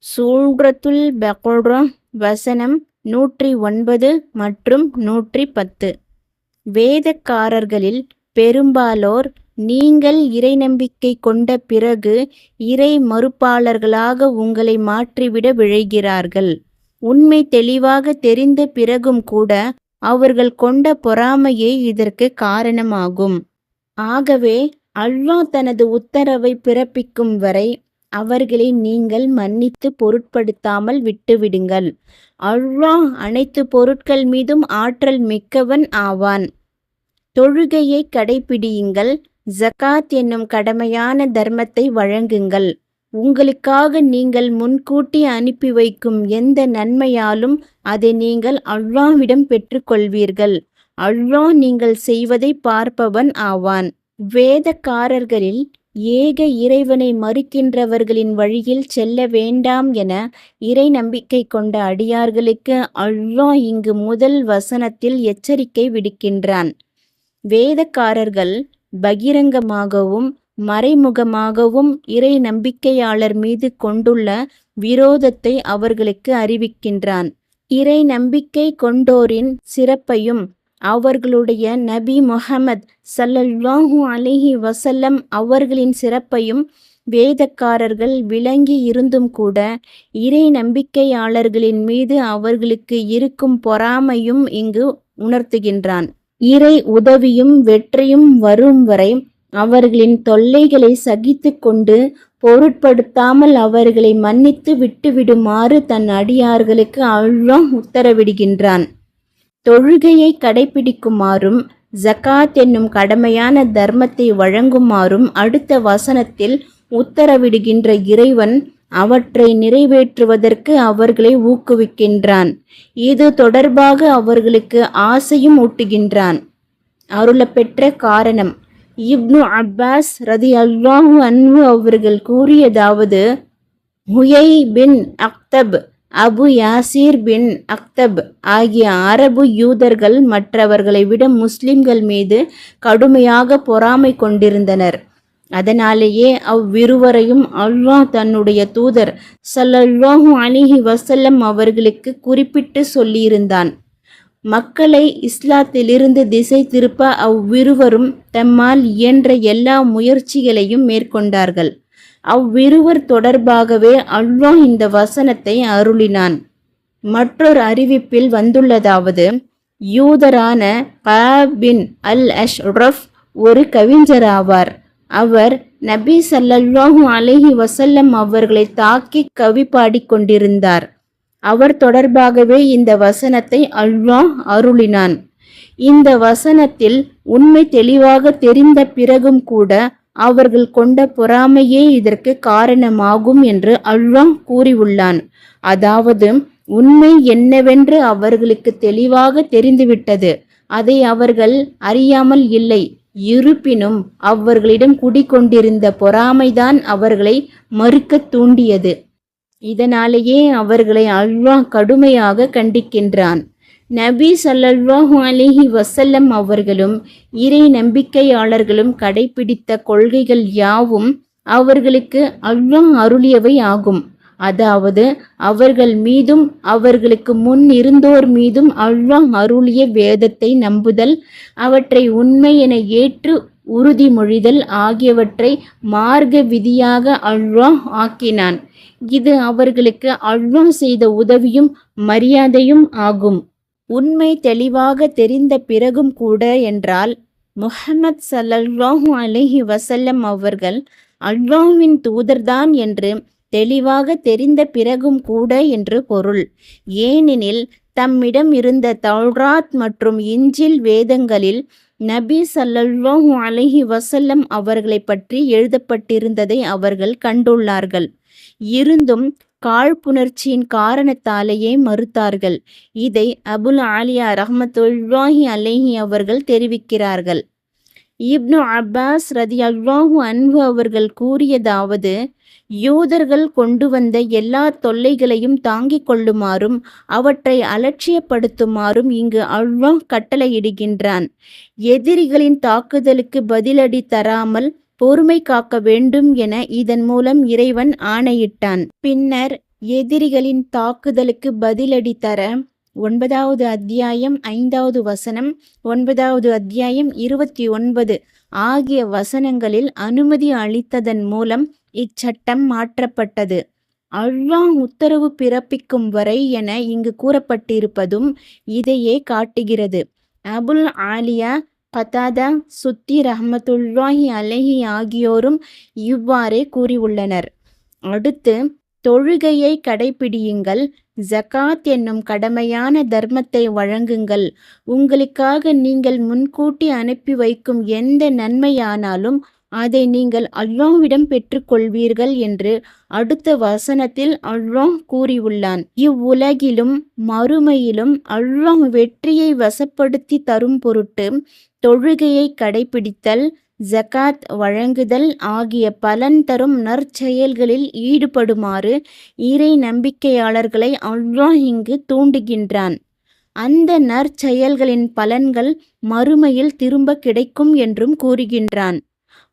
சூரத்துல் பக்ரா வசனம் 109 மற்றும் 110. வேதக்காரர்களில் பெரும்பாலோர் நீங்கள் இறை நம்பிக்கை கொண்ட பிறகு இறை மறுப்பாளர்களாக உங்களை மாற்றிவிட விழைகிறார்கள். உண்மை தெளிவாக தெரிந்த பிறகும் கூட அவர்கள் கொண்ட பொறாமையே இதற்கு காரணமாகும். ஆகவே அல்லாஹ் தனது உத்தரவை பிறப்பிக்கும் வரை அவர்களை நீங்கள் மன்னித்து பொருட்படுத்தாமல் விட்டுவிடுங்கள். அல்லாஹ் அனைத்து பொருட்கள் மீதும் ஆற்றல் மிக்கவன் ஆவான். தொழுகையை கடைப்பிடியுங்கள். ஜகாத் என்னும் கடமையான தர்மத்தை வழங்குங்கள். உங்களுக்காக நீங்கள் முன்கூட்டி அனுப்பி வைக்கும் எந்த நன்மையாலும் அதை நீங்கள் அல்லாஹ்விடம் பெற்றுக்கொள்வீர்கள். அல்லாஹ் நீங்கள் செய்வதை பார்ப்பவன் ஆவான். வேதக்காரர்களில் ஏக இறைவனை மறுக்கின்றவர்களின் வழியில் செல்ல வேண்டாம் என இறை நம்பிக்கை கொண்ட அடியார்களுக்கு அல்லாஹ் இங்கு முதல் வசனத்தில் எச்சரிக்கை விடுக்கின்றான். வேதக்காரர்கள் பகிரங்கமாகவும் மறைமுகமாகவும் இறை நம்பிக்கையாளர் மீது கொண்டுள்ள விரோதத்தை அவர்களுக்கு அறிவிக்கின்றான். இறை நம்பிக்கை கொண்டோரின் சிறப்பையும் அவர்களுடைய நபி முஹம்மத் ஸல்லல்லாஹு அலைஹி வஸல்லம் அவர்களின் சிறப்பையும் வேதக்காரர்கள் விளங்கி இருந்தும் கூட இறை நம்பிக்கையாளர்களின் மீது அவர்களுக்கு இருக்கும் பொறாமையும் இங்கு உணர்த்துகின்றான். இறை உதவியும் வெற்றியும் வரும் வரை அவர்களின் தொல்லைகளை சகித்து கொண்டு பொருட்படுத்தாமல் அவர்களை மன்னித்து விட்டுவிடுமாறு தன் அடியார்களுக்கு அல்லாஹ் உத்தரவிடுகின்றான். தொழுகையை கடைப்பிடிக்குமாறும் ஜகாத் என்னும் கடமையான தர்மத்தை வழங்குமாறும் அடுத்த வசனத்தில் உத்தரவிடுகின்ற இறைவன் அவற்றை நிறைவேற்றுவதற்கு அவர்களை ஊக்குவிக்கின்றான். இது தொடர்பாக அவர்களுக்கு ஆசையும் ஊட்டுகின்றான். அருளப்பெற்ற காரணம் இப்னு அப்பாஸ் ரதியல்லாஹு அன்ஹு அவர்கள் கூறியதாவது, ஹுயை பின் அக்தப், அபு யாசீர் பின் அக்தப் ஆகிய அரபு யூதர்கள் மற்றவர்களை விட முஸ்லிம்கள் மீது கடுமையாக பொறாமை கொண்டிருந்தனர். அதனாலேயே அவ்விருவரையும் அல்லாஹ் தன்னுடைய தூதர் ஸல்லல்லாஹு அலைஹி வஸல்லம் அவர்களுக்கு குறிப்பிட்டு சொல்லியிருந்தான். மக்களை இஸ்லாத்திலிருந்து திசை திருப்ப அவ்விருவரும் தம்மால் இயன்ற எல்லா முயற்சிகளையும் மேற்கொண்டார்கள். அவ்விருவர் தொடர்பாகவே அல்லாஹ் இந்த வசனத்தை அருளினான். மற்றொரு அறிவிப்பில் வந்துள்ளதாவது, யூதரான கஅப் பின் அல் அஷ்ரஃப் ஒரு கவிஞராவார். அவர் நபி ஸல்லல்லாஹு அலைஹி வஸல்லம் அவர்களை தாக்கி கவி பாடிக்கொண்டிருந்தார். அவர் தொடர்பாகவே இந்த வசனத்தை அல்லாஹ் அருளினான். இந்த வசனத்தில் உண்மை தெளிவாக தெரிந்த பிறகும் கூட அவர்கள் கொண்ட பொறாமையே இதற்கு காரணமாகும் என்று அல்லாஹ் கூறியுள்ளான். அதாவது உண்மை என்னவென்று அவர்களுக்கு தெளிவாக தெரிந்துவிட்டது. அதை அவர்கள் அறியாமல் இல்லை. இருப்பினும் அவர்களிடம் குடிகொண்டிருந்த பொறாமைதான் அவர்களை மறுக்க தூண்டியது. இதனாலேயே அவர்களை அல்லாஹ் கடுமையாக கண்டிக்கின்றான். நபி ஸல்லல்லாஹு அலைஹி வஸல்லம் அவர்களும் இறை நம்பிக்கையாளர்களும் கடைபிடித்த கொள்கைகள் யாவும் அவர்களுக்கு அல்லாஹ் அருளியவை ஆகும். அதாவது அவர்கள் மீதும் அவர்களுக்கு முன் இருந்தோர் மீதும் அல்லாஹ் அருளிய வேதத்தை நம்புதல், அவற்றை உண்மை என ஏற்று உறுதிமொழிதல் ஆகியவற்றை மார்க்க விதியாக அல்லாஹ் ஆக்கினான். இது அவர்களுக்கு அல்லாஹ் செய்த உதவியும் மரியாதையும் ஆகும். உண்மை தெளிவாக தெரிந்த பிறகும் கூட என்றால் முஹம்மத் ஸல்லல்லாஹு அலைஹி வஸல்லம் அவர்கள் அல்லாஹ்வின் தூதர்தான் என்று தெளிவாக தெரிந்த பிறகும் கூட என்று பொருள். ஏனெனில் தம்மிடம் இருந்த தௌராத் மற்றும் இஞ்சில் வேதங்களில் நபி ஸல்லல்லாஹு அலைஹி வஸல்லம் அவர்களை பற்றி எழுதப்பட்டிருந்ததை அவர்கள் கண்டுள்ளார்கள். இருந்தும் காழ்ப்புணர்ச்சியின் காரணத்தாலேயே மறுத்தார்கள். இதை அபுல் ஆலியா ரஹ்மத்துல்லாஹி அலைஹி அவர்கள் தெரிவிக்கிறார்கள். இப்னு அப்பாஸ் ரதியல்லாஹு அன்ஹு அவர்கள் கூறியதாவது, யூதர்கள் கொண்டு வந்த எல்லா தொல்லைகளையும் தாங்கிக் கொள்ளுமாறும் அவற்றை அலட்சியப்படுத்துமாறும் இங்கு அல்லாஹ் கட்டளையிடுகின்றான். எதிரிகளின் தாக்குதலுக்கு பதிலடி தராமல் பொறுமை காக்க வேண்டும் என இதன் மூலம் இறைவன் ஆணையிட்டான். பின்னர் எதிரிகளின் தாக்குதலுக்கு பதிலடி தர 9வது அத்தியாயம் 5வது வசனம், 9வது அத்தியாயம் 29 ஆகிய வசனங்களில் அனுமதி அளித்ததன் மூலம் இச்சட்டம் மாற்றப்பட்டது. அல்லாஹ் உத்தரவு பிறப்பிக்கும் வரை என இங்கு கூறப்பட்டிருப்பதும் இதையே காட்டுகிறது. அபுல் ஆலியா, கதாதா, சுத்தி ரஹ்மத்துல்லாஹி அலைஹி ஆகியோரும் இவ்வாறே கூறியுள்ளனர். அடுத்து, தொழுகையை கடைப்பிடியுங்கள், ஜகாத் என்னும் கடமையான தர்மத்தை வழங்குங்கள், உங்களுக்காக நீங்கள் முன்கூட்டி அனுப்பி வைக்கும் எந்த நன்மையானாலும் அதை நீங்கள் அல்லாஹ்விடம் பெற்றுக்கொள்வீர்கள் என்று அடுத்த வசனத்தில் அல்லாஹ் கூறியுள்ளான். இவ்வுலகிலும் மறுமையிலும் அல்லாஹ் வெற்றியை வசப்படுத்தி தரும் பொருட்டு தொழுகையை கடைப்பிடித்தல், ஜகாத் வழங்குதல் ஆகிய பலன் தரும் நற்செயல்களில் ஈடுபடுமாறு இறை நம்பிக்கையாளர்களை அல்லாஹ் இங்கு தூண்டுகின்றான். அந்த நற்செயல்களின் பலன்கள் மறுமையில் திரும்ப கிடைக்கும் என்றும் கூறுகின்றான்.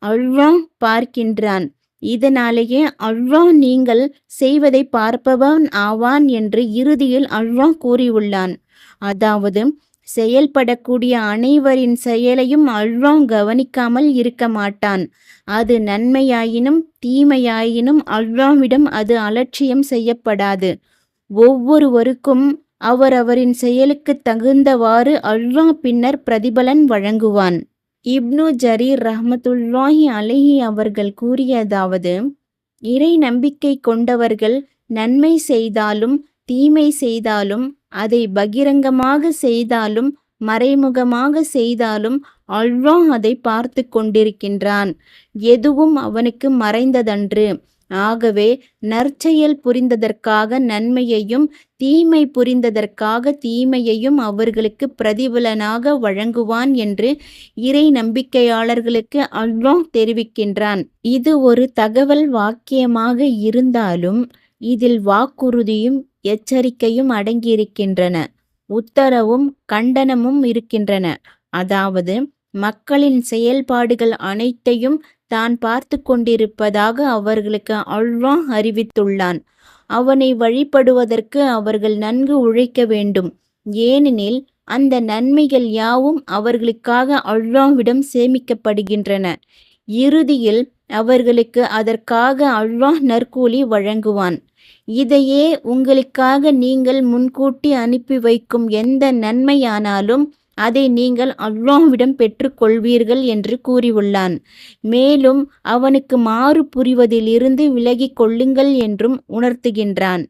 அல்லாஹ் பார்க்கின்றான். இதனாலேயே அல்லாஹ் நீங்கள் செய்வதை பார்ப்பவன் ஆவான் என்று இறுதியில் அல்லாஹ் கூறியுள்ளான். அதாவது, செயல்படக்கூடிய அனைவரின் செயலையும் அல்லாஹ் கவனிக்காமல் இருக்க மாட்டான். அது நன்மையாயினும் தீமையாயினும் அல்லாஹ்விடம் அது அலட்சியம் செய்யப்படாது. ஒவ்வொருவருக்கும் அவரவரின் செயலுக்கு தகுந்தவாறு அல்லாஹ் பின்னர் பிரதிபலன் வழங்குவான். இப்னு ஜரீர் ரஹ்மத்துல்லாஹி அலைஹி அவர்கள் கூறியதாவது, இறை நம்பிக்கை கொண்டவர்கள் நன்மை செய்தாலும் தீமை செய்தாலும், அதை பகிரங்கமாக செய்தாலும் மறைமுகமாக செய்தாலும் அல்லாஹ் அதை பார்த்து கொண்டிருக்கின்றான். எதுவும் அவனுக்கு மறைந்ததன்று. ஆகவே நற்செயல் புரிந்ததற்காக நன்மையையும் தீமை புரிந்ததற்காக தீமையையும் அவர்களுக்கு பிரதிபலனாக வழங்குவான் என்று இறை நம்பிக்கையாளர்களுக்கு அல்லாஹ் தெரிவிக்கின்றான். இது ஒரு தகவல் வாக்கியமாக இருந்தாலும் இதில் வாக்குறுதியும் எச்சரிக்கையும் அடங்கியிருக்கின்றன. உத்தரவும் கண்டனமும் இருக்கின்றன. அதாவது, மக்களின் செயல்பாடுகள் அனைத்தையும் தான் பார்த்து கொண்டிருப்பதாக அவர்களுக்கு அல்லாஹ் அறிவித்துள்ளான். அவனை வழிபடுவதற்கு அவர்கள் நன்கு உழைக்க வேண்டும். ஏனெனில் அந்த நன்மைகள் யாவும் அவர்களுக்காக அல்லாஹ்விடம் சேமிக்கப்படுகின்றன. இறுதியில் அவர்களுக்கு அதற்காக அல்லாஹ் நற்கூலி வழங்குவான். இதையே உங்களுக்காக நீங்கள் முன்கூட்டி அனுப்பி வைக்கும் எந்த நன்மையானாலும் அதை நீங்கள் அல்லாஹ்விடம் பெற்றுக்கொள்வீர்கள் என்று கூறியுள்ளான். மேலும் அவனுக்கு மாறு புரிவதிலிருந்து விலகிக் கொள்ளுங்கள் என்றும் உணர்த்துகின்றான்.